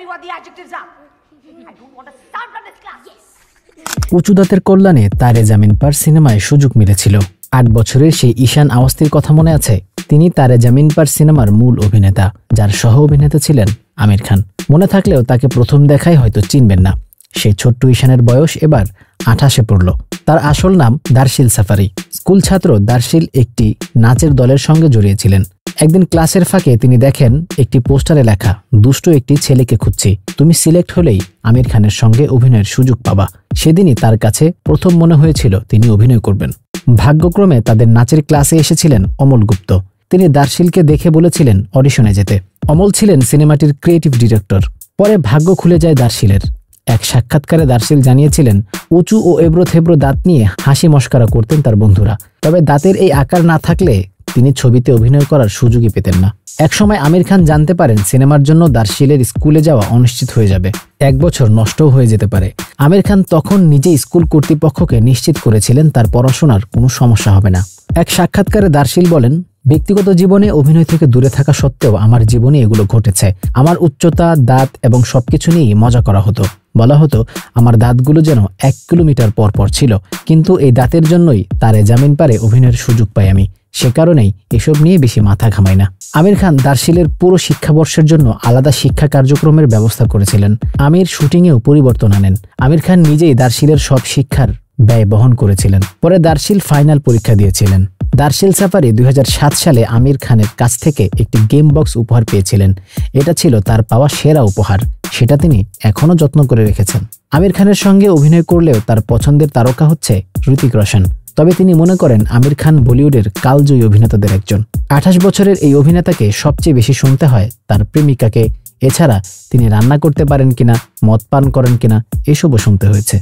me what the adjectives are. I don't want a sound from this class. Yes. উঁচু দাঁতের কল্যাণে তারে জামিন পার সিনেমায় সুযোগ মিলেছিল। 8 বছরের সেই ঈশান আওয়াস্তির কথা মনে আছে? তিনি তারে জামিন পার সিনেমার মূল অভিনেতা, যার সহ অভিনেতা ছিলেন আমির খান। মনে থাকলেও তাকে প্রথম দেখায় হয়তো চিনবেন না। সেই ছোট্ট ঈশানের বয়স এবার 28-এ পড়ল। তার আসল নাম দার্শিল সাফারি। স্কুল ছাত্র দার্শিল একটি নাচের দলের সঙ্গে জড়িয়েছিলেন। একদিন ক্লাসের ফাঁকে তিনি দেখেন একটি পোস্টারে লেখা, দুষ্ট একটি ছেলেকে খুঁজছি, তুমি সিলেক্ট হলেই আমির খানের সঙ্গে অভিনয়ের সুযোগ পাবা। সেদিনই তার কাছে প্রথম মনে হয়েছিল তিনি অভিনয় করবেন। ভাগ্যক্রমে তাদের নাচের ক্লাসে এসেছিলেন অমল গুপ্ত। তিনি দার্শিলকে দেখে বলেছিলেন অডিশনে যেতে। অমল ছিলেন সিনেমাটির ক্রিয়েটিভ ডিরেক্টর। পরে ভাগ্য খুলে যায় দার্শিলের। এক সাক্ষাৎকারে দার্শিল জানিয়েছিলেন, উঁচু ও এবড়ো থেবড়ো দাঁত নিয়ে হাসি মশকরা করতেন তার বন্ধুরা। তবে দাঁতের এই আকার না থাকলে তিনি ছবিতে অভিনয় করার সুযোগই পেতেন না। একসময় আমির খান জানতে পারেন সিনেমার জন্য দার্শিলের স্কুলে যাওয়া অনিশ্চিত হয়ে যাবে, 1 বছর নষ্টও হয়ে যেতে পারে। আমির খান তখন নিজে স্কুল কর্তৃপক্ষকে নিশ্চিত করেছিলেন তার পড়াশোনার কোনো সমস্যা হবে না। এক সাক্ষাৎকারে দার্শিল বলেন, ব্যক্তিগত জীবনে অভিনয় থেকে দূরে থাকা সত্ত্বেও আমার জীবনে এগুলো ঘটেছে। আমার উচ্চতা, দাঁত এবং সবকিছু নিয়েই মজা করা হতো। বলা হতো আমার দাঁতগুলো যেন 1 কিলোমিটার পর পর ছিল, কিন্তু এই দাঁতের জন্যই তারে জামিন পারে অভিনয়ের সুযোগ পাই আমি। সে কারণেই এসব নিয়ে বেশি মাথা ঘামাই না। আমির খান দার্শিলের পুরো শিক্ষাবর্ষের জন্য আলাদা শিক্ষা কার্যক্রমের ব্যবস্থা করেছিলেন। আমির শুটিংয়েও পরিবর্তন আনেন। আমির খান নিজেই দার্শিলের সব শিক্ষার ব্যয় বহন করেছিলেন। পরে দার্শিল ফাইনাল পরীক্ষা দিয়েছিলেন। দার্শিল সাফারি 2007 সালে আমির খানের কাছ থেকে একটি গেম বক্স উপহার পেয়েছিলেন। এটা ছিল তার পাওয়া সেরা উপহার। সেটা তিনি এখনো যত্ন করে রেখেছেন। আমির খানের সঙ্গে অভিনয় করলেও তার পছন্দের তারকা হচ্ছে হৃতিক রোশন। তবে তিনি মনে করেন আমির খান বলিউডের কালজয়ী অভিনেতাদের একজন। 28 বছরের এই অভিনেতাকে সবচেয়ে বেশি শুনতে হয় তার প্রেমিকাকে। এছাড়া তিনি রান্না করতে পারেন কিনা, মদ পান করেন কিনা, এসবও শুনতে হয়েছে।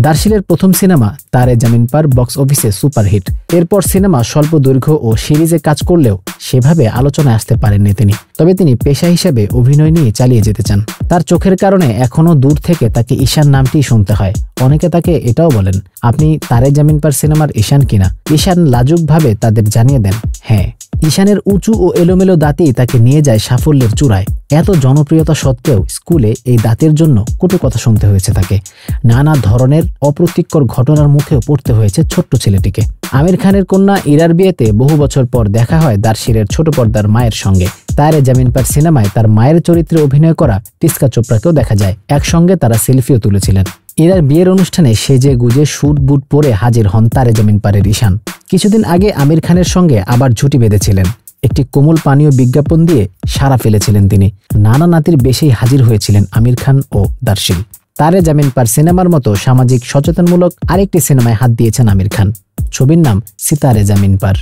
দার্শিলের প্রথম সিনেমা তারে জামিন পার বক্স অফিসে সুপারহিট। এরপর সিনেমা স্বল্প দৈর্ঘ্য ও সিরিজে কাজ করলেও সেভাবে আলোচনায় আসতে পারেননি তিনি। তবে তিনি পেশা হিসেবে অভিনয় নিয়ে চালিয়ে যেতে চান। তার চোখের কারণে এখনো দূর থেকে তাকে ঈশান নামটি শুনতে হয়। অনেকে তাকে এটাও বলেন, আপনি তারে জামিন পার সিনেমার ঈশান কিনা? ঈশান লাজুকভাবে তাদের জানিয়ে দেন, হ্যাঁ। ঈশানের উঁচু ও এলোমেলো দাঁতেই তাকে নিয়ে যায় সাফল্যের চূড়ায়। এত জনপ্রিয়তা সত্ত্বেও স্কুলে এই দাঁতের জন্য কটু কথা শুনতে হয়েছে তাকে। নানা ধরনের অপ্রীতিকর ঘটনার মুখেও পড়তে হয়েছে ছোট্ট ছেলেটিকে। আমির খানের কন্যা ইরার বিয়েতে বহু বছর পর দেখা হয় দার্শিলের ছোট পর্দার মায়ের সঙ্গে। তারে জামিন পার সিনেমায় তার মায়ের চরিত্রে অভিনয় করা টিস্কা চোপড়াকেও দেখা যায়। একসঙ্গে তারা সেলফিও তুলেছিলেন। ইরার বিয়ের অনুষ্ঠানে সেজে গুজে স্যুট বুট পরে হাজির হন তারে জামিন পারের ঈশান। কিছুদিন আগে আমির খানের সঙ্গে আবার জুটি বেঁধেছিলেন। একটি কোমল পানীয় বিজ্ঞাপন দিয়ে সাড়া ফেলেছিলেন তিনি। নানা নাতির বেশেই হাজির হয়েছিলেন আমির খান ও দার্শিল। তারে জামিন পার সিনেমার মতো সামাজিক সচেতনমূলক আরেকটি সিনেমায় হাত দিয়েছেন আমির খান। ছবির নাম সিতারে জামিন পার।